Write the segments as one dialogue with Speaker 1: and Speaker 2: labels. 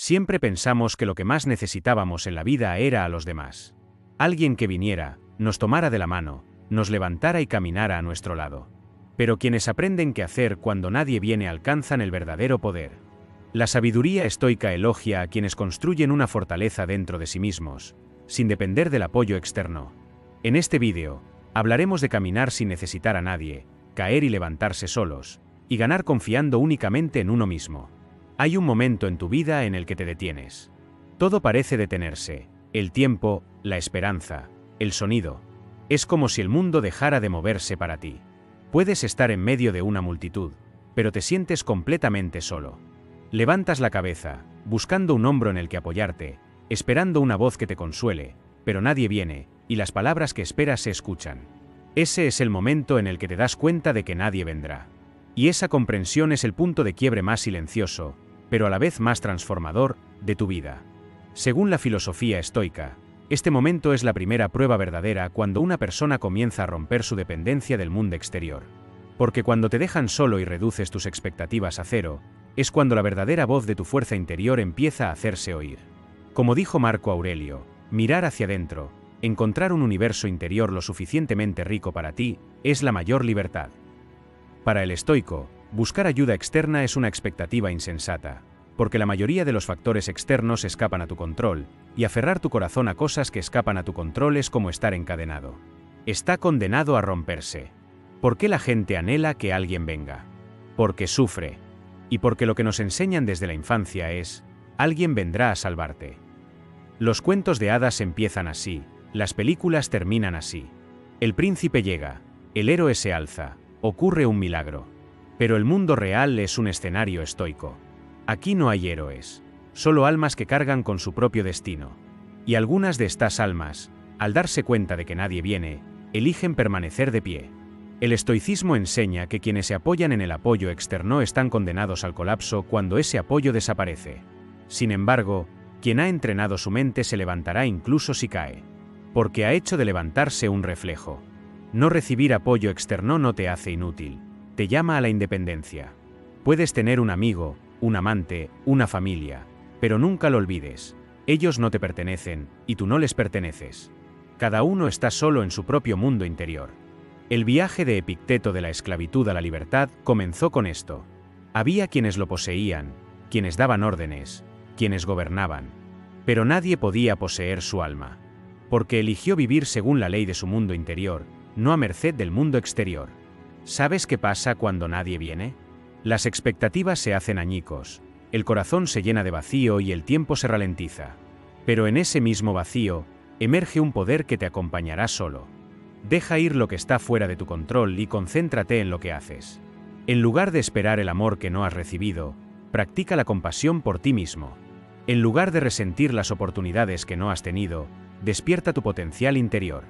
Speaker 1: Siempre pensamos que lo que más necesitábamos en la vida era a los demás. Alguien que viniera, nos tomara de la mano, nos levantara y caminara a nuestro lado. Pero quienes aprenden qué hacer cuando nadie viene alcanzan el verdadero poder. La sabiduría estoica elogia a quienes construyen una fortaleza dentro de sí mismos, sin depender del apoyo externo. En este vídeo, hablaremos de caminar sin necesitar a nadie, caer y levantarse solos, y ganar confiando únicamente en uno mismo. Hay un momento en tu vida en el que te detienes. Todo parece detenerse, el tiempo, la esperanza, el sonido. Es como si el mundo dejara de moverse para ti. Puedes estar en medio de una multitud, pero te sientes completamente solo. Levantas la cabeza, buscando un hombro en el que apoyarte, esperando una voz que te consuele, pero nadie viene, y las palabras que esperas se escuchan. Ese es el momento en el que te das cuenta de que nadie vendrá. Y esa comprensión es el punto de quiebre más silencioso, pero a la vez más transformador, de tu vida. Según la filosofía estoica, este momento es la primera prueba verdadera cuando una persona comienza a romper su dependencia del mundo exterior. Porque cuando te dejan solo y reduces tus expectativas a cero, es cuando la verdadera voz de tu fuerza interior empieza a hacerse oír. Como dijo Marco Aurelio, mirar hacia adentro, encontrar un universo interior lo suficientemente rico para ti, es la mayor libertad. Para el estoico, buscar ayuda externa es una expectativa insensata, porque la mayoría de los factores externos escapan a tu control, y aferrar tu corazón a cosas que escapan a tu control es como estar encadenado. Está condenado a romperse. ¿Por qué la gente anhela que alguien venga? Porque sufre. Y porque lo que nos enseñan desde la infancia es, alguien vendrá a salvarte. Los cuentos de hadas empiezan así, las películas terminan así. El príncipe llega, el héroe se alza, ocurre un milagro. Pero el mundo real es un escenario estoico. Aquí no hay héroes, solo almas que cargan con su propio destino. Y algunas de estas almas, al darse cuenta de que nadie viene, eligen permanecer de pie. El estoicismo enseña que quienes se apoyan en el apoyo externo están condenados al colapso cuando ese apoyo desaparece. Sin embargo, quien ha entrenado su mente se levantará incluso si cae. Porque ha hecho de levantarse un reflejo. No recibir apoyo externo no te hace inútil, te llama a la independencia. Puedes tener un amigo, un amante, una familia, pero nunca lo olvides. Ellos no te pertenecen, y tú no les perteneces. Cada uno está solo en su propio mundo interior. El viaje de Epicteto de la esclavitud a la libertad comenzó con esto. Había quienes lo poseían, quienes daban órdenes, quienes gobernaban. Pero nadie podía poseer su alma. Porque eligió vivir según la ley de su mundo interior, no a merced del mundo exterior. ¿Sabes qué pasa cuando nadie viene? Las expectativas se hacen añicos, el corazón se llena de vacío y el tiempo se ralentiza. Pero en ese mismo vacío, emerge un poder que te acompañará solo. Deja ir lo que está fuera de tu control y concéntrate en lo que haces. En lugar de esperar el amor que no has recibido, practica la compasión por ti mismo. En lugar de resentir las oportunidades que no has tenido, despierta tu potencial interior.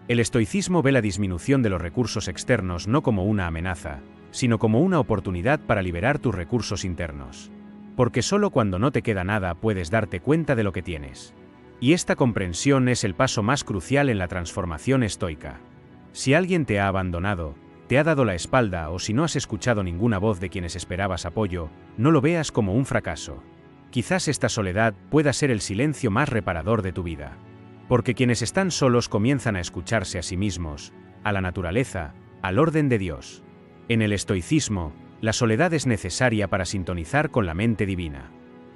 Speaker 1: El estoicismo ve la disminución de los recursos externos no como una amenaza, sino como una oportunidad para liberar tus recursos internos. Porque solo cuando no te queda nada puedes darte cuenta de lo que tienes. Y esta comprensión es el paso más crucial en la transformación estoica. Si alguien te ha abandonado, te ha dado la espalda o si no has escuchado ninguna voz de quienes esperabas apoyo, no lo veas como un fracaso. Quizás esta soledad pueda ser el silencio más reparador de tu vida. Porque quienes están solos comienzan a escucharse a sí mismos, a la naturaleza, al orden de Dios. En el estoicismo, la soledad es necesaria para sintonizar con la mente divina.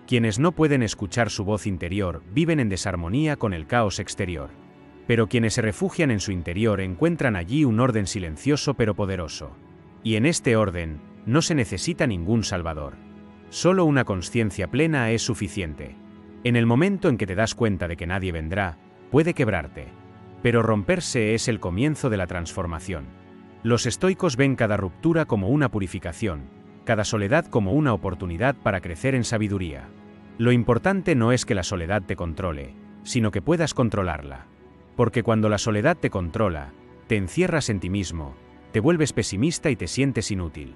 Speaker 1: Quienes no pueden escuchar su voz interior viven en desarmonía con el caos exterior. Pero quienes se refugian en su interior encuentran allí un orden silencioso pero poderoso. Y en este orden, no se necesita ningún salvador. Solo una conciencia plena es suficiente. En el momento en que te das cuenta de que nadie vendrá, puede quebrarte. Pero romperse es el comienzo de la transformación. Los estoicos ven cada ruptura como una purificación, cada soledad como una oportunidad para crecer en sabiduría. Lo importante no es que la soledad te controle, sino que puedas controlarla. Porque cuando la soledad te controla, te encierras en ti mismo, te vuelves pesimista y te sientes inútil.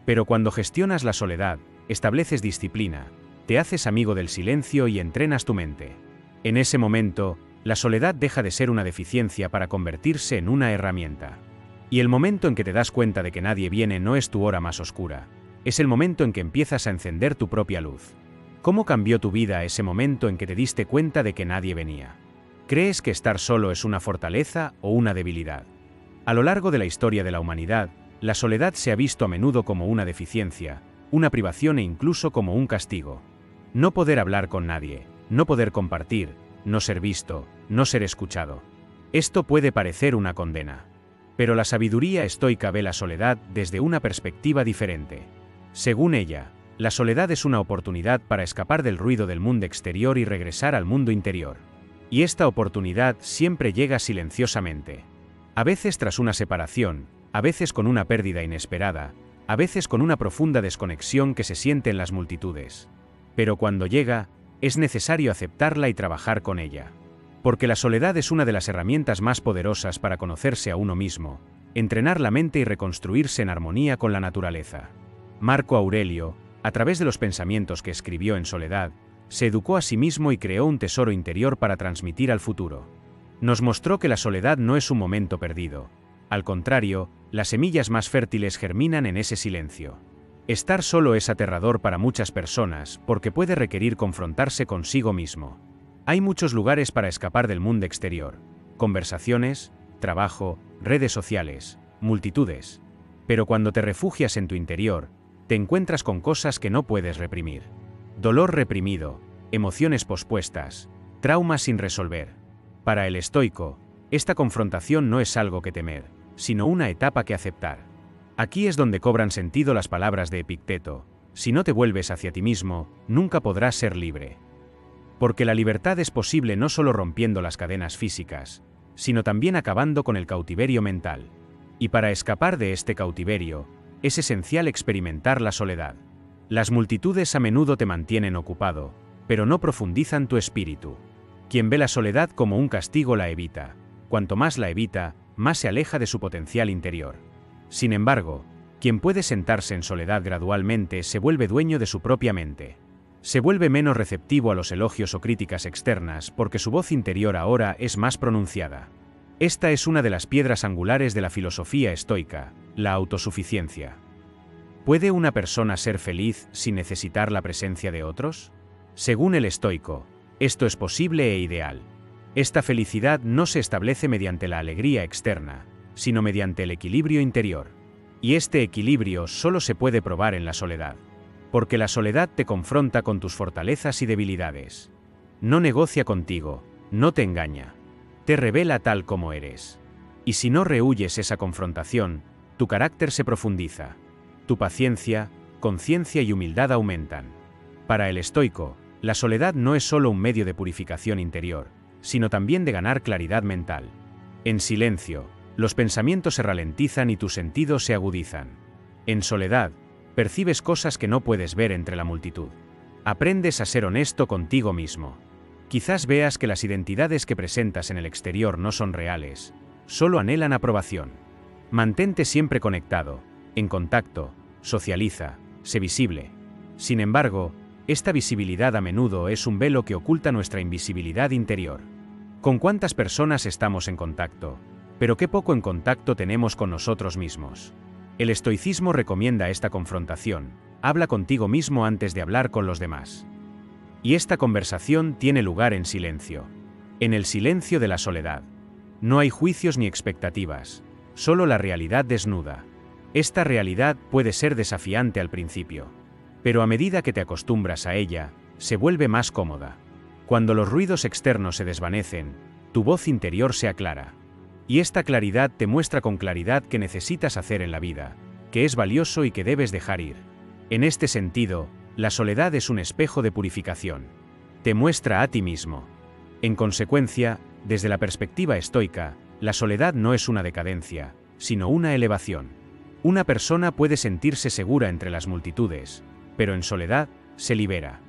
Speaker 1: Pero cuando gestionas la soledad, estableces disciplina, te haces amigo del silencio y entrenas tu mente. En ese momento, la soledad deja de ser una deficiencia para convertirse en una herramienta. Y el momento en que te das cuenta de que nadie viene no es tu hora más oscura, es el momento en que empiezas a encender tu propia luz. ¿Cómo cambió tu vida ese momento en que te diste cuenta de que nadie venía? ¿Crees que estar solo es una fortaleza o una debilidad? A lo largo de la historia de la humanidad, la soledad se ha visto a menudo como una deficiencia, una privación e incluso como un castigo. No poder hablar con nadie, no poder compartir, no ser visto, no ser escuchado. Esto puede parecer una condena. Pero la sabiduría estoica ve la soledad desde una perspectiva diferente. Según ella, la soledad es una oportunidad para escapar del ruido del mundo exterior y regresar al mundo interior. Y esta oportunidad siempre llega silenciosamente. A veces tras una separación, a veces con una pérdida inesperada, a veces con una profunda desconexión que se siente en las multitudes. Pero cuando llega, es necesario aceptarla y trabajar con ella. Porque la soledad es una de las herramientas más poderosas para conocerse a uno mismo, entrenar la mente y reconstruirse en armonía con la naturaleza. Marco Aurelio, a través de los pensamientos que escribió en soledad, se educó a sí mismo y creó un tesoro interior para transmitir al futuro. Nos mostró que la soledad no es un momento perdido. Al contrario, las semillas más fértiles germinan en ese silencio. Estar solo es aterrador para muchas personas porque puede requerir confrontarse consigo mismo. Hay muchos lugares para escapar del mundo exterior: conversaciones, trabajo, redes sociales, multitudes. Pero cuando te refugias en tu interior, te encuentras con cosas que no puedes reprimir. Dolor reprimido, emociones pospuestas, traumas sin resolver. Para el estoico, esta confrontación no es algo que temer, sino una etapa que aceptar. Aquí es donde cobran sentido las palabras de Epicteto: si no te vuelves hacia ti mismo, nunca podrás ser libre. Porque la libertad es posible no solo rompiendo las cadenas físicas, sino también acabando con el cautiverio mental. Y para escapar de este cautiverio, es esencial experimentar la soledad. Las multitudes a menudo te mantienen ocupado, pero no profundizan tu espíritu. Quien ve la soledad como un castigo la evita. Cuanto más la evita, más se aleja de su potencial interior. Sin embargo, quien puede sentarse en soledad gradualmente se vuelve dueño de su propia mente. Se vuelve menos receptivo a los elogios o críticas externas porque su voz interior ahora es más pronunciada. Esta es una de las piedras angulares de la filosofía estoica, la autosuficiencia. ¿Puede una persona ser feliz sin necesitar la presencia de otros? Según el estoico, esto es posible e ideal. Esta felicidad no se establece mediante la alegría externa, sino mediante el equilibrio interior. Y este equilibrio solo se puede probar en la soledad. Porque la soledad te confronta con tus fortalezas y debilidades. No negocia contigo, no te engaña. Te revela tal como eres. Y si no rehuyes esa confrontación, tu carácter se profundiza. Tu paciencia, conciencia y humildad aumentan. Para el estoico, la soledad no es solo un medio de purificación interior, sino también de ganar claridad mental. En silencio, los pensamientos se ralentizan y tus sentidos se agudizan. En soledad, percibes cosas que no puedes ver entre la multitud. Aprendes a ser honesto contigo mismo. Quizás veas que las identidades que presentas en el exterior no son reales, solo anhelan aprobación. Mantente siempre conectado, en contacto, socializa, sé visible. Sin embargo, esta visibilidad a menudo es un velo que oculta nuestra invisibilidad interior. ¿Con cuántas personas estamos en contacto? Pero qué poco en contacto tenemos con nosotros mismos. El estoicismo recomienda esta confrontación: habla contigo mismo antes de hablar con los demás. Y esta conversación tiene lugar en silencio. En el silencio de la soledad. No hay juicios ni expectativas, solo la realidad desnuda. Esta realidad puede ser desafiante al principio, pero a medida que te acostumbras a ella, se vuelve más cómoda. Cuando los ruidos externos se desvanecen, tu voz interior se aclara. Y esta claridad te muestra con claridad qué necesitas hacer en la vida, qué es valioso y qué debes dejar ir. En este sentido, la soledad es un espejo de purificación. Te muestra a ti mismo. En consecuencia, desde la perspectiva estoica, la soledad no es una decadencia, sino una elevación. Una persona puede sentirse segura entre las multitudes, pero en soledad, se libera.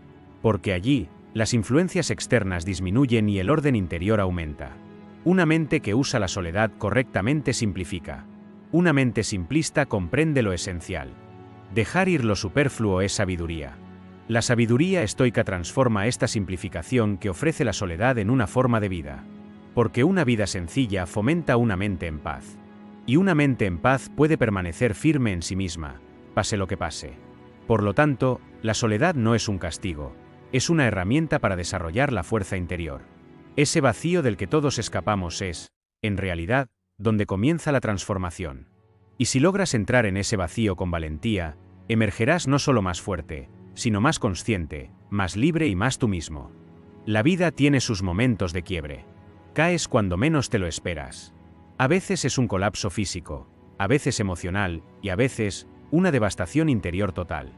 Speaker 1: Porque allí, las influencias externas disminuyen y el orden interior aumenta. Una mente que usa la soledad correctamente simplifica. Una mente simplista comprende lo esencial. Dejar ir lo superfluo es sabiduría. La sabiduría estoica transforma esta simplificación que ofrece la soledad en una forma de vida. Porque una vida sencilla fomenta una mente en paz. Y una mente en paz puede permanecer firme en sí misma, pase lo que pase. Por lo tanto, la soledad no es un castigo, es una herramienta para desarrollar la fuerza interior. Ese vacío del que todos escapamos es, en realidad, donde comienza la transformación. Y si logras entrar en ese vacío con valentía, emergerás no solo más fuerte, sino más consciente, más libre y más tú mismo. La vida tiene sus momentos de quiebre. Caes cuando menos te lo esperas. A veces es un colapso físico, a veces emocional y a veces una devastación interior total.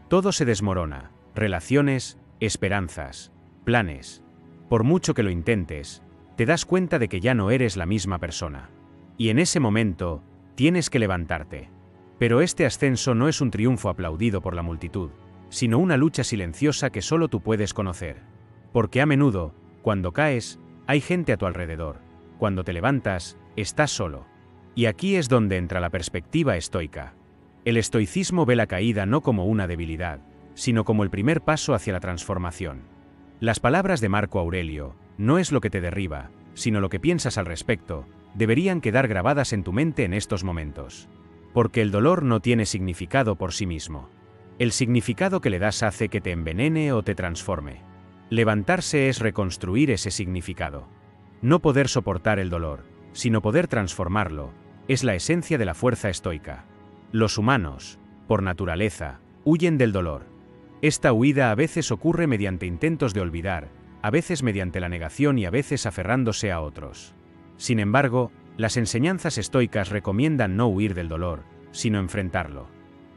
Speaker 1: Todo se desmorona, relaciones, esperanzas, planes. Por mucho que lo intentes, te das cuenta de que ya no eres la misma persona. Y en ese momento, tienes que levantarte. Pero este ascenso no es un triunfo aplaudido por la multitud, sino una lucha silenciosa que solo tú puedes conocer. Porque a menudo, cuando caes, hay gente a tu alrededor. Cuando te levantas, estás solo. Y aquí es donde entra la perspectiva estoica. El estoicismo ve la caída no como una debilidad, sino como el primer paso hacia la transformación. Las palabras de Marco Aurelio, no es lo que te derriba, sino lo que piensas al respecto, deberían quedar grabadas en tu mente en estos momentos. Porque el dolor no tiene significado por sí mismo. El significado que le das hace que te envenene o te transforme. Levantarse es reconstruir ese significado. No poder soportar el dolor, sino poder transformarlo, es la esencia de la fuerza estoica. Los humanos, por naturaleza, huyen del dolor. Esta huida a veces ocurre mediante intentos de olvidar, a veces mediante la negación y a veces aferrándose a otros. Sin embargo, las enseñanzas estoicas recomiendan no huir del dolor, sino enfrentarlo.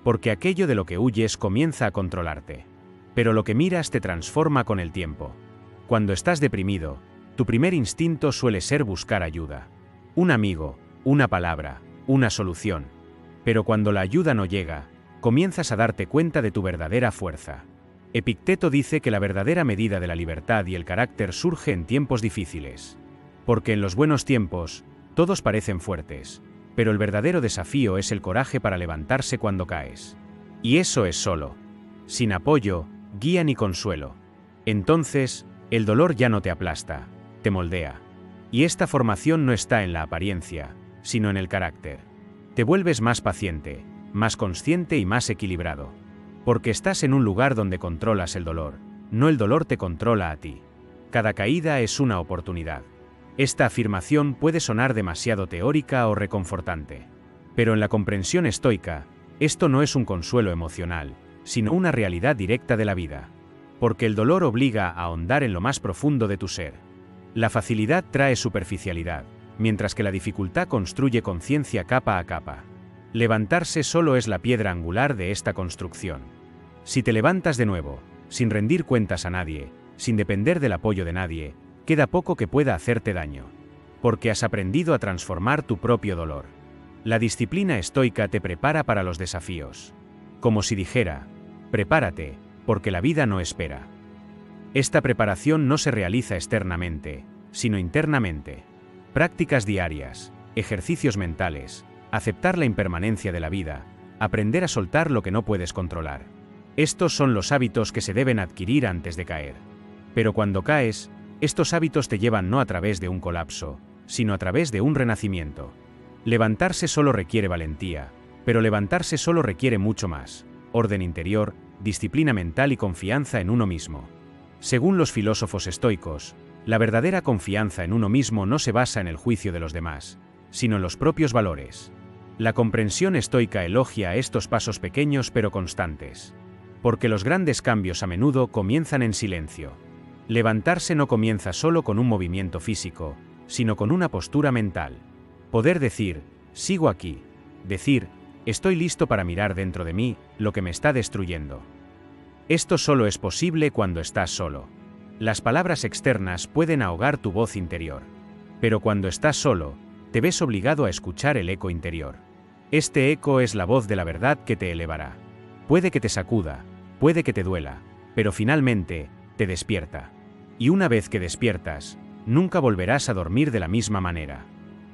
Speaker 1: Porque aquello de lo que huyes comienza a controlarte. Pero lo que miras te transforma con el tiempo. Cuando estás deprimido, tu primer instinto suele ser buscar ayuda. Un amigo, una palabra, una solución. Pero cuando la ayuda no llega, comienzas a darte cuenta de tu verdadera fuerza. Epicteto dice que la verdadera medida de la libertad y el carácter surge en tiempos difíciles. Porque en los buenos tiempos, todos parecen fuertes, pero el verdadero desafío es el coraje para levantarse cuando caes. Y eso es solo. Sin apoyo, guía ni consuelo. Entonces, el dolor ya no te aplasta, te moldea. Y esta formación no está en la apariencia, sino en el carácter. Te vuelves más paciente, más consciente y más equilibrado. Porque estás en un lugar donde controlas el dolor, no el dolor te controla a ti. Cada caída es una oportunidad. Esta afirmación puede sonar demasiado teórica o reconfortante. Pero en la comprensión estoica, esto no es un consuelo emocional, sino una realidad directa de la vida. Porque el dolor obliga a ahondar en lo más profundo de tu ser. La facilidad trae superficialidad, mientras que la dificultad construye conciencia capa a capa. Levantarse solo es la piedra angular de esta construcción. Si te levantas de nuevo, sin rendir cuentas a nadie, sin depender del apoyo de nadie, queda poco que pueda hacerte daño. Porque has aprendido a transformar tu propio dolor. La disciplina estoica te prepara para los desafíos. Como si dijera, prepárate, porque la vida no espera. Esta preparación no se realiza externamente, sino internamente. Prácticas diarias, ejercicios mentales, aceptar la impermanencia de la vida, aprender a soltar lo que no puedes controlar. Estos son los hábitos que se deben adquirir antes de caer. Pero cuando caes, estos hábitos te llevan no a través de un colapso, sino a través de un renacimiento. Levantarse solo requiere valentía, pero levantarse solo requiere mucho más: orden interior, disciplina mental y confianza en uno mismo. Según los filósofos estoicos, la verdadera confianza en uno mismo no se basa en el juicio de los demás, sino en los propios valores. La comprensión estoica elogia estos pasos pequeños pero constantes. Porque los grandes cambios a menudo comienzan en silencio. Levantarse no comienza solo con un movimiento físico, sino con una postura mental. Poder decir, sigo aquí. Decir, estoy listo para mirar dentro de mí lo que me está destruyendo. Esto solo es posible cuando estás solo. Las palabras externas pueden ahogar tu voz interior. Pero cuando estás solo, te ves obligado a escuchar el eco interior. Este eco es la voz de la verdad que te elevará. Puede que te sacuda, puede que te duela, pero finalmente, te despierta. Y una vez que despiertas, nunca volverás a dormir de la misma manera.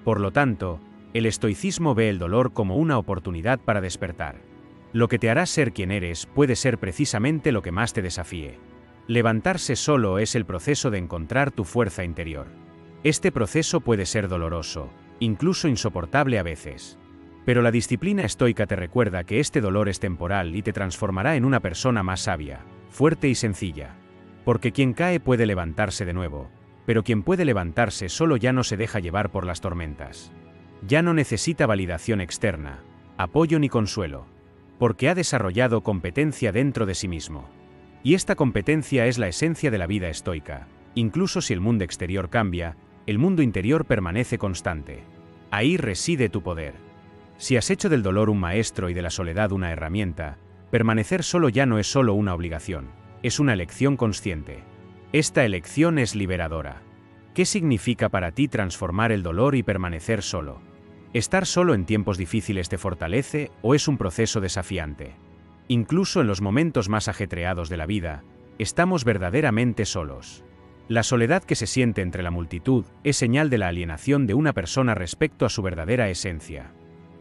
Speaker 1: Por lo tanto, el estoicismo ve el dolor como una oportunidad para despertar. Lo que te hará ser quien eres puede ser precisamente lo que más te desafíe. Levantarse solo es el proceso de encontrar tu fuerza interior. Este proceso puede ser doloroso, incluso insoportable a veces. Pero la disciplina estoica te recuerda que este dolor es temporal y te transformará en una persona más sabia, fuerte y sencilla. Porque quien cae puede levantarse de nuevo, pero quien puede levantarse solo ya no se deja llevar por las tormentas. Ya no necesita validación externa, apoyo ni consuelo, porque ha desarrollado competencia dentro de sí mismo. Y esta competencia es la esencia de la vida estoica. Incluso si el mundo exterior cambia, el mundo interior permanece constante. Ahí reside tu poder. Si has hecho del dolor un maestro y de la soledad una herramienta, permanecer solo ya no es solo una obligación, es una elección consciente. Esta elección es liberadora. ¿Qué significa para ti transformar el dolor y permanecer solo? ¿Estar solo en tiempos difíciles te fortalece o es un proceso desafiante? Incluso en los momentos más ajetreados de la vida, estamos verdaderamente solos. La soledad que se siente entre la multitud es señal de la alienación de una persona respecto a su verdadera esencia.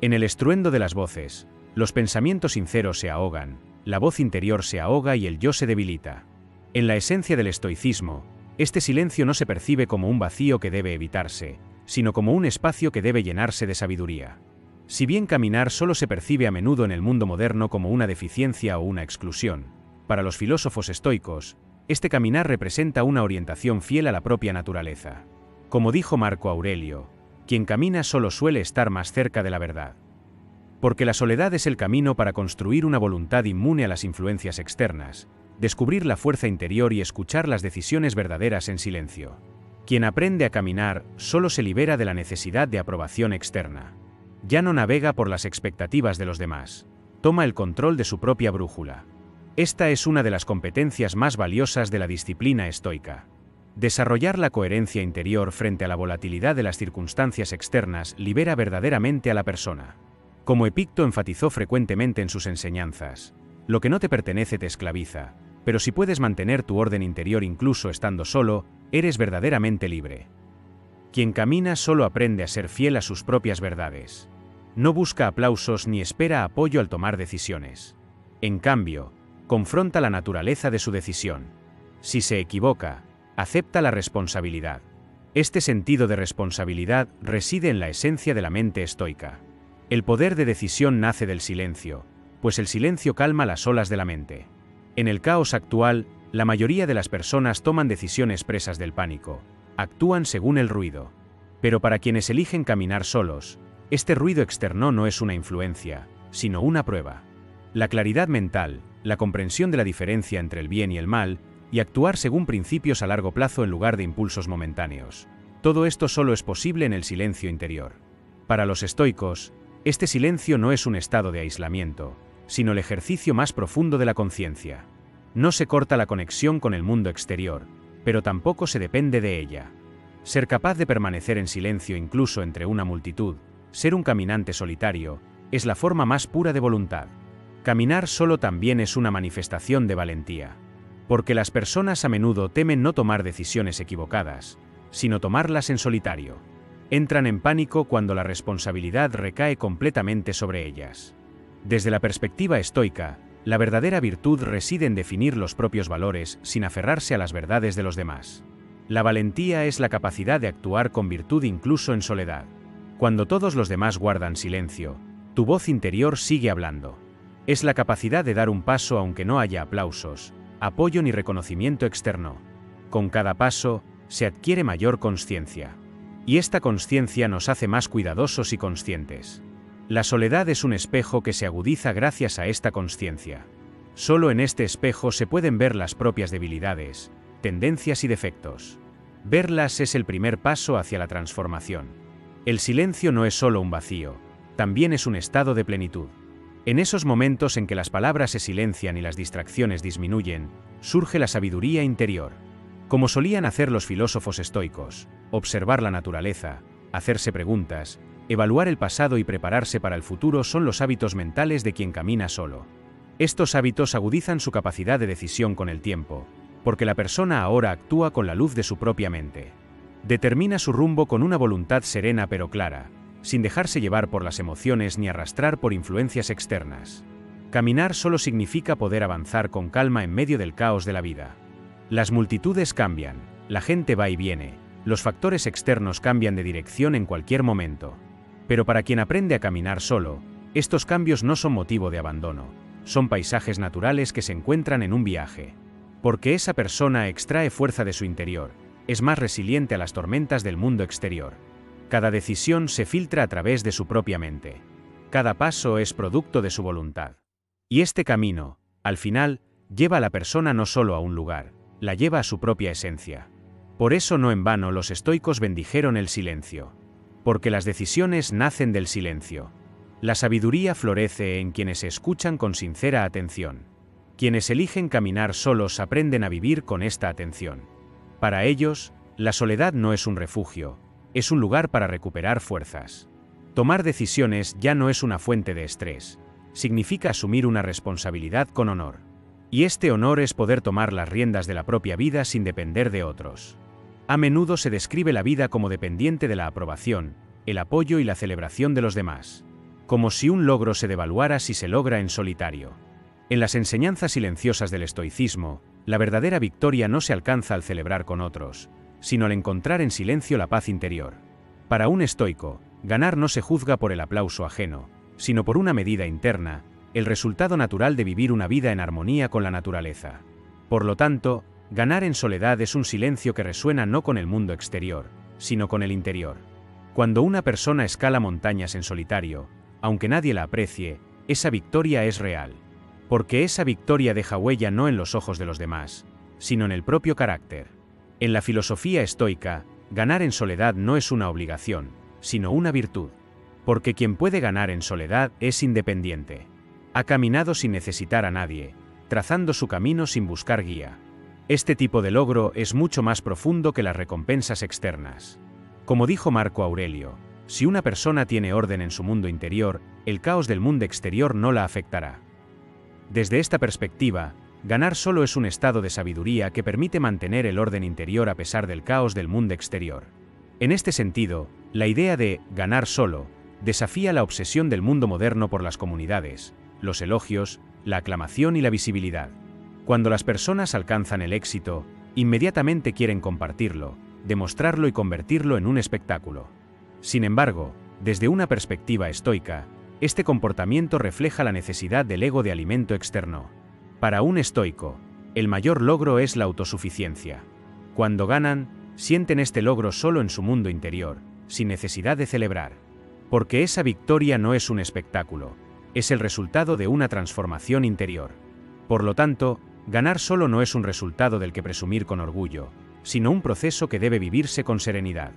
Speaker 1: En el estruendo de las voces, los pensamientos sinceros se ahogan, la voz interior se ahoga y el yo se debilita. En la esencia del estoicismo, este silencio no se percibe como un vacío que debe evitarse, sino como un espacio que debe llenarse de sabiduría. Si bien caminar solo se percibe a menudo en el mundo moderno como una deficiencia o una exclusión, para los filósofos estoicos, este caminar representa una orientación fiel a la propia naturaleza. Como dijo Marco Aurelio, quien camina solo suele estar más cerca de la verdad. Porque la soledad es el camino para construir una voluntad inmune a las influencias externas, descubrir la fuerza interior y escuchar las decisiones verdaderas en silencio. Quien aprende a caminar solo se libera de la necesidad de aprobación externa. Ya no navega por las expectativas de los demás. Toma el control de su propia brújula. Esta es una de las competencias más valiosas de la disciplina estoica. Desarrollar la coherencia interior frente a la volatilidad de las circunstancias externas libera verdaderamente a la persona. Como Epicto enfatizó frecuentemente en sus enseñanzas, lo que no te pertenece te esclaviza, pero si puedes mantener tu orden interior incluso estando solo, eres verdaderamente libre. Quien camina solo aprende a ser fiel a sus propias verdades. No busca aplausos ni espera apoyo al tomar decisiones. En cambio, confronta la naturaleza de su decisión. Si se equivoca, acepta la responsabilidad. Este sentido de responsabilidad reside en la esencia de la mente estoica. El poder de decisión nace del silencio, pues el silencio calma las olas de la mente. En el caos actual, la mayoría de las personas toman decisiones presas del pánico, actúan según el ruido. Pero para quienes eligen caminar solos, este ruido externo no es una influencia, sino una prueba. La claridad mental, la comprensión de la diferencia entre el bien y el mal, y actuar según principios a largo plazo en lugar de impulsos momentáneos. Todo esto solo es posible en el silencio interior. Para los estoicos, este silencio no es un estado de aislamiento, sino el ejercicio más profundo de la conciencia. No se corta la conexión con el mundo exterior, pero tampoco se depende de ella. Ser capaz de permanecer en silencio incluso entre una multitud, ser un caminante solitario, es la forma más pura de voluntad. Caminar solo también es una manifestación de valentía. Porque las personas a menudo temen no tomar decisiones equivocadas, sino tomarlas en solitario. Entran en pánico cuando la responsabilidad recae completamente sobre ellas. Desde la perspectiva estoica, la verdadera virtud reside en definir los propios valores sin aferrarse a las verdades de los demás. La valentía es la capacidad de actuar con virtud incluso en soledad. Cuando todos los demás guardan silencio, tu voz interior sigue hablando. Es la capacidad de dar un paso aunque no haya aplausos, apoyo ni reconocimiento externo. Con cada paso, se adquiere mayor consciencia. Y esta consciencia nos hace más cuidadosos y conscientes. La soledad es un espejo que se agudiza gracias a esta consciencia. Solo en este espejo se pueden ver las propias debilidades, tendencias y defectos. Verlas es el primer paso hacia la transformación. El silencio no es solo un vacío, también es un estado de plenitud. En esos momentos en que las palabras se silencian y las distracciones disminuyen, surge la sabiduría interior. Como solían hacer los filósofos estoicos, observar la naturaleza, hacerse preguntas, evaluar el pasado y prepararse para el futuro son los hábitos mentales de quien camina solo. Estos hábitos agudizan su capacidad de decisión con el tiempo, porque la persona ahora actúa con la luz de su propia mente. Determina su rumbo con una voluntad serena pero clara, sin dejarse llevar por las emociones ni arrastrar por influencias externas. Caminar solo significa poder avanzar con calma en medio del caos de la vida. Las multitudes cambian, la gente va y viene, los factores externos cambian de dirección en cualquier momento. Pero para quien aprende a caminar solo, estos cambios no son motivo de abandono, son paisajes naturales que se encuentran en un viaje. Porque esa persona extrae fuerza de su interior, es más resiliente a las tormentas del mundo exterior. Cada decisión se filtra a través de su propia mente. Cada paso es producto de su voluntad. Y este camino, al final, lleva a la persona no solo a un lugar, la lleva a su propia esencia. Por eso no en vano los estoicos bendijeron el silencio. Porque las decisiones nacen del silencio. La sabiduría florece en quienes se escuchan con sincera atención. Quienes eligen caminar solos aprenden a vivir con esta atención. Para ellos, la soledad no es un refugio, es un lugar para recuperar fuerzas. Tomar decisiones ya no es una fuente de estrés, significa asumir una responsabilidad con honor. Y este honor es poder tomar las riendas de la propia vida sin depender de otros. A menudo se describe la vida como dependiente de la aprobación, el apoyo y la celebración de los demás. Como si un logro se devaluara si se logra en solitario. En las enseñanzas silenciosas del estoicismo, la verdadera victoria no se alcanza al celebrar con otros, sino al encontrar en silencio la paz interior. Para un estoico, ganar no se juzga por el aplauso ajeno, sino por una medida interna, el resultado natural de vivir una vida en armonía con la naturaleza. Por lo tanto, ganar en soledad es un silencio que resuena no con el mundo exterior, sino con el interior. Cuando una persona escala montañas en solitario, aunque nadie la aprecie, esa victoria es real. Porque esa victoria deja huella no en los ojos de los demás, sino en el propio carácter. En la filosofía estoica, ganar en soledad no es una obligación, sino una virtud. Porque quien puede ganar en soledad es independiente. Ha caminado sin necesitar a nadie, trazando su camino sin buscar guía. Este tipo de logro es mucho más profundo que las recompensas externas. Como dijo Marco Aurelio, si una persona tiene orden en su mundo interior, el caos del mundo exterior no la afectará. Desde esta perspectiva, ganar solo es un estado de sabiduría que permite mantener el orden interior a pesar del caos del mundo exterior. En este sentido, la idea de ganar solo desafía la obsesión del mundo moderno por las comunidades, los elogios, la aclamación y la visibilidad. Cuando las personas alcanzan el éxito, inmediatamente quieren compartirlo, demostrarlo y convertirlo en un espectáculo. Sin embargo, desde una perspectiva estoica, este comportamiento refleja la necesidad del ego de alimento externo. Para un estoico, el mayor logro es la autosuficiencia. Cuando ganan, sienten este logro solo en su mundo interior, sin necesidad de celebrar. Porque esa victoria no es un espectáculo, es el resultado de una transformación interior. Por lo tanto, ganar solo no es un resultado del que presumir con orgullo, sino un proceso que debe vivirse con serenidad.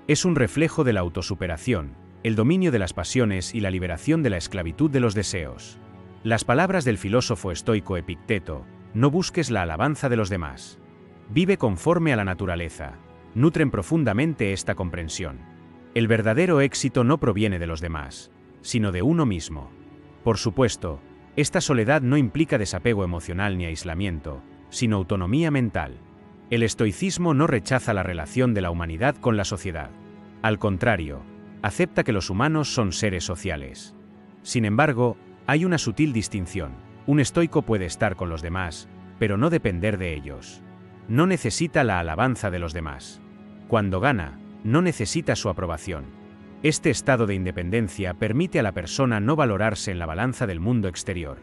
Speaker 1: Es un reflejo de la autosuperación, el dominio de las pasiones y la liberación de la esclavitud de los deseos. Las palabras del filósofo estoico Epicteto: no busques la alabanza de los demás. Vive conforme a la naturaleza, nutren profundamente esta comprensión. El verdadero éxito no proviene de los demás, sino de uno mismo. Por supuesto, esta soledad no implica desapego emocional ni aislamiento, sino autonomía mental. El estoicismo no rechaza la relación de la humanidad con la sociedad. Al contrario, acepta que los humanos son seres sociales. Sin embargo, hay una sutil distinción. Un estoico puede estar con los demás, pero no depender de ellos. No necesita la alabanza de los demás. Cuando gana, no necesita su aprobación. Este estado de independencia permite a la persona no valorarse en la balanza del mundo exterior.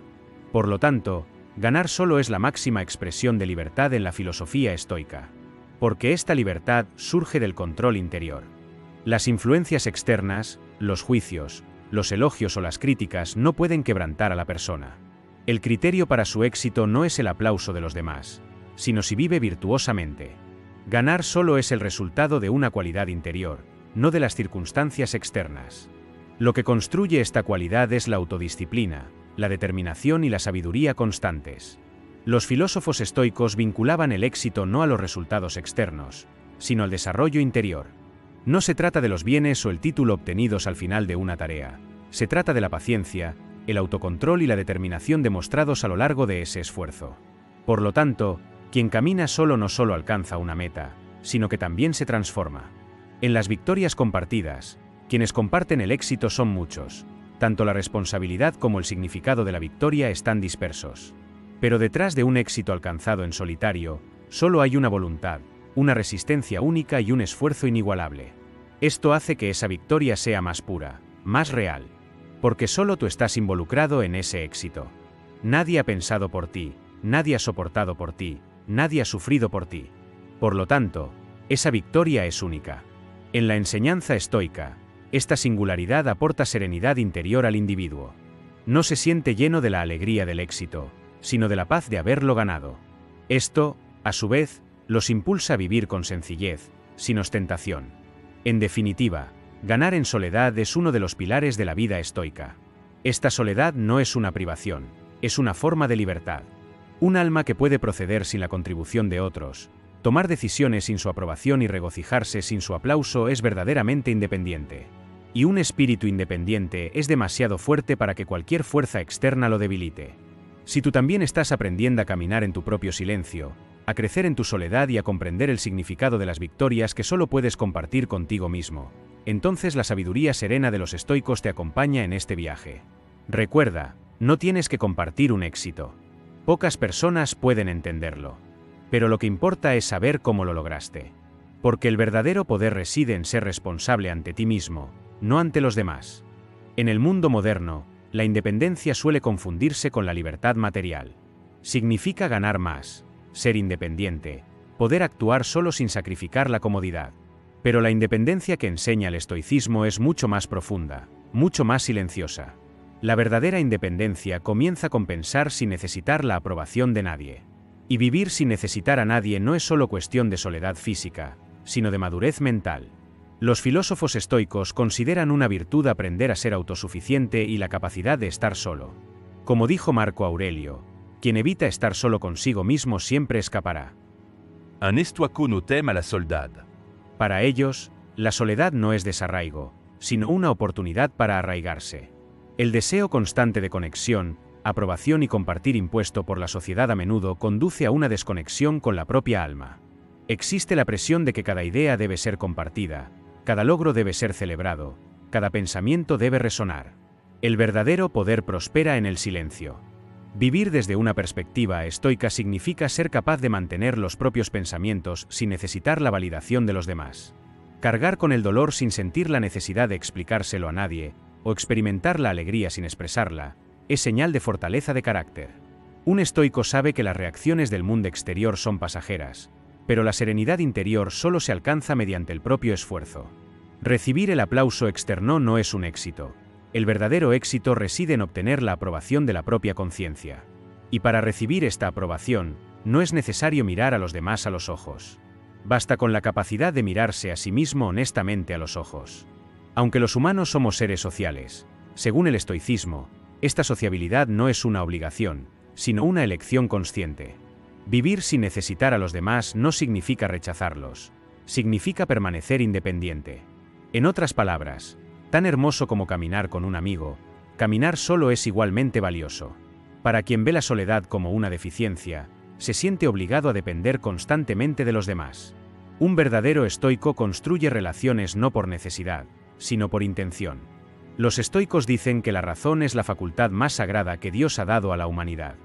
Speaker 1: Por lo tanto, ganar solo es la máxima expresión de libertad en la filosofía estoica. Porque esta libertad surge del control interior. Las influencias externas, los juicios, los elogios o las críticas no pueden quebrantar a la persona. El criterio para su éxito no es el aplauso de los demás, sino si vive virtuosamente. Ganar solo es el resultado de una cualidad interior, no de las circunstancias externas. Lo que construye esta cualidad es la autodisciplina, la determinación y la sabiduría constantes. Los filósofos estoicos vinculaban el éxito no a los resultados externos, sino al desarrollo interior. No se trata de los bienes o el título obtenidos al final de una tarea, se trata de la paciencia, el autocontrol y la determinación demostrados a lo largo de ese esfuerzo. Por lo tanto, quien camina solo no solo alcanza una meta, sino que también se transforma. En las victorias compartidas, quienes comparten el éxito son muchos, tanto la responsabilidad como el significado de la victoria están dispersos. Pero detrás de un éxito alcanzado en solitario, solo hay una voluntad, una resistencia única y un esfuerzo inigualable. Esto hace que esa victoria sea más pura, más real. Porque solo tú estás involucrado en ese éxito. Nadie ha pensado por ti, nadie ha soportado por ti, nadie ha sufrido por ti. Por lo tanto, esa victoria es única. En la enseñanza estoica, esta singularidad aporta serenidad interior al individuo. No se siente lleno de la alegría del éxito, sino de la paz de haberlo ganado. Esto, a su vez, los impulsa a vivir con sencillez, sin ostentación. En definitiva, ganar en soledad es uno de los pilares de la vida estoica. Esta soledad no es una privación, es una forma de libertad. Un alma que puede proceder sin la contribución de otros, tomar decisiones sin su aprobación y regocijarse sin su aplauso es verdaderamente independiente. Y un espíritu independiente es demasiado fuerte para que cualquier fuerza externa lo debilite. Si tú también estás aprendiendo a caminar en tu propio silencio, a crecer en tu soledad y a comprender el significado de las victorias que solo puedes compartir contigo mismo, entonces la sabiduría serena de los estoicos te acompaña en este viaje. Recuerda, no tienes que compartir un éxito. Pocas personas pueden entenderlo. Pero lo que importa es saber cómo lo lograste. Porque el verdadero poder reside en ser responsable ante ti mismo, no ante los demás. En el mundo moderno, la independencia suele confundirse con la libertad material. Significa ganar más, ser independiente, poder actuar solo sin sacrificar la comodidad. Pero la independencia que enseña el estoicismo es mucho más profunda, mucho más silenciosa. La verdadera independencia comienza con pensar sin necesitar la aprobación de nadie. Y vivir sin necesitar a nadie no es solo cuestión de soledad física, sino de madurez mental. Los filósofos estoicos consideran una virtud aprender a ser autosuficiente y la capacidad de estar solo. Como dijo Marco Aurelio, quien evita estar solo consigo mismo siempre escapará.
Speaker 2: Un estoico no teme a la soledad.
Speaker 1: Para ellos, la soledad no es desarraigo, sino una oportunidad para arraigarse. El deseo constante de conexión, aprobación y compartir impuesto por la sociedad a menudo conduce a una desconexión con la propia alma. Existe la presión de que cada idea debe ser compartida, cada logro debe ser celebrado, cada pensamiento debe resonar. El verdadero poder prospera en el silencio. Vivir desde una perspectiva estoica significa ser capaz de mantener los propios pensamientos sin necesitar la validación de los demás. Cargar con el dolor sin sentir la necesidad de explicárselo a nadie, o experimentar la alegría sin expresarla, es señal de fortaleza de carácter. Un estoico sabe que las reacciones del mundo exterior son pasajeras, pero la serenidad interior solo se alcanza mediante el propio esfuerzo. Recibir el aplauso externo no es un éxito. El verdadero éxito reside en obtener la aprobación de la propia conciencia. Y para recibir esta aprobación, no es necesario mirar a los demás a los ojos. Basta con la capacidad de mirarse a sí mismo honestamente a los ojos. Aunque los humanos somos seres sociales, según el estoicismo, esta sociabilidad no es una obligación, sino una elección consciente. Vivir sin necesitar a los demás no significa rechazarlos, significa permanecer independiente. En otras palabras, tan hermoso como caminar con un amigo, caminar solo es igualmente valioso. Para quien ve la soledad como una deficiencia, se siente obligado a depender constantemente de los demás. Un verdadero estoico construye relaciones no por necesidad, sino por intención. Los estoicos dicen que la razón es la facultad más sagrada que Dios ha dado a la humanidad.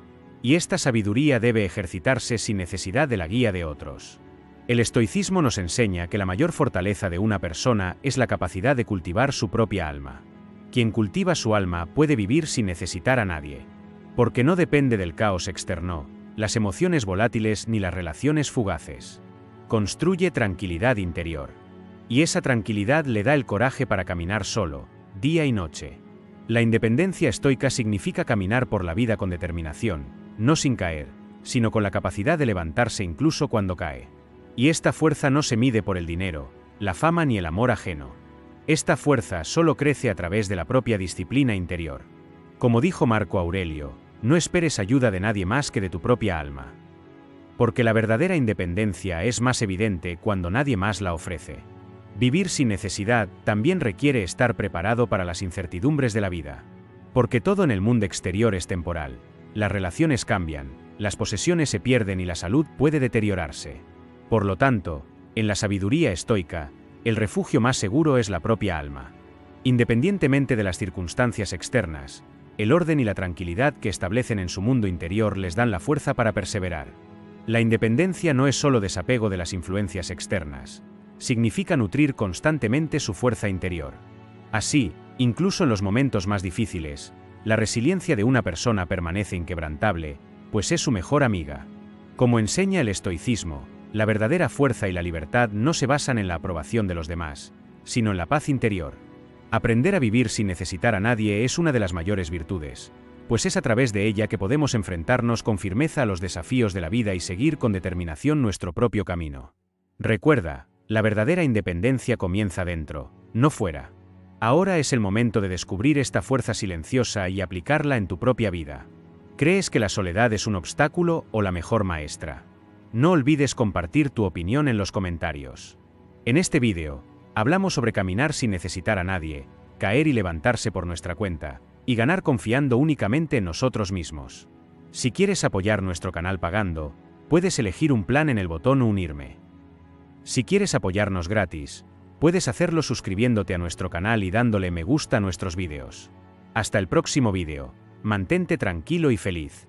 Speaker 1: Y esta sabiduría debe ejercitarse sin necesidad de la guía de otros. El estoicismo nos enseña que la mayor fortaleza de una persona es la capacidad de cultivar su propia alma. Quien cultiva su alma puede vivir sin necesitar a nadie. Porque no depende del caos externo, las emociones volátiles ni las relaciones fugaces. Construye tranquilidad interior. Y esa tranquilidad le da el coraje para caminar solo, día y noche. La independencia estoica significa caminar por la vida con determinación, no sin caer, sino con la capacidad de levantarse incluso cuando cae. Y esta fuerza no se mide por el dinero, la fama ni el amor ajeno. Esta fuerza solo crece a través de la propia disciplina interior. Como dijo Marco Aurelio, no esperes ayuda de nadie más que de tu propia alma. Porque la verdadera independencia es más evidente cuando nadie más la ofrece. Vivir sin necesidad también requiere estar preparado para las incertidumbres de la vida. Porque todo en el mundo exterior es temporal. Las relaciones cambian, las posesiones se pierden y la salud puede deteriorarse. Por lo tanto, en la sabiduría estoica, el refugio más seguro es la propia alma. Independientemente de las circunstancias externas, el orden y la tranquilidad que establecen en su mundo interior les dan la fuerza para perseverar. La independencia no es solo desapego de las influencias externas, significa nutrir constantemente su fuerza interior. Así, incluso en los momentos más difíciles, la resiliencia de una persona permanece inquebrantable, pues es su mejor amiga. Como enseña el estoicismo, la verdadera fuerza y la libertad no se basan en la aprobación de los demás, sino en la paz interior. Aprender a vivir sin necesitar a nadie es una de las mayores virtudes, pues es a través de ella que podemos enfrentarnos con firmeza a los desafíos de la vida y seguir con determinación nuestro propio camino. Recuerda, la verdadera independencia comienza dentro, no fuera. Ahora es el momento de descubrir esta fuerza silenciosa y aplicarla en tu propia vida. ¿Crees que la soledad es un obstáculo o la mejor maestra? No olvides compartir tu opinión en los comentarios. En este vídeo, hablamos sobre caminar sin necesitar a nadie, caer y levantarse por nuestra cuenta, y ganar confiando únicamente en nosotros mismos. Si quieres apoyar nuestro canal pagando, puedes elegir un plan en el botón Unirme. Si quieres apoyarnos gratis, puedes hacerlo suscribiéndote a nuestro canal y dándole me gusta a nuestros vídeos. Hasta el próximo vídeo, mantente tranquilo y feliz.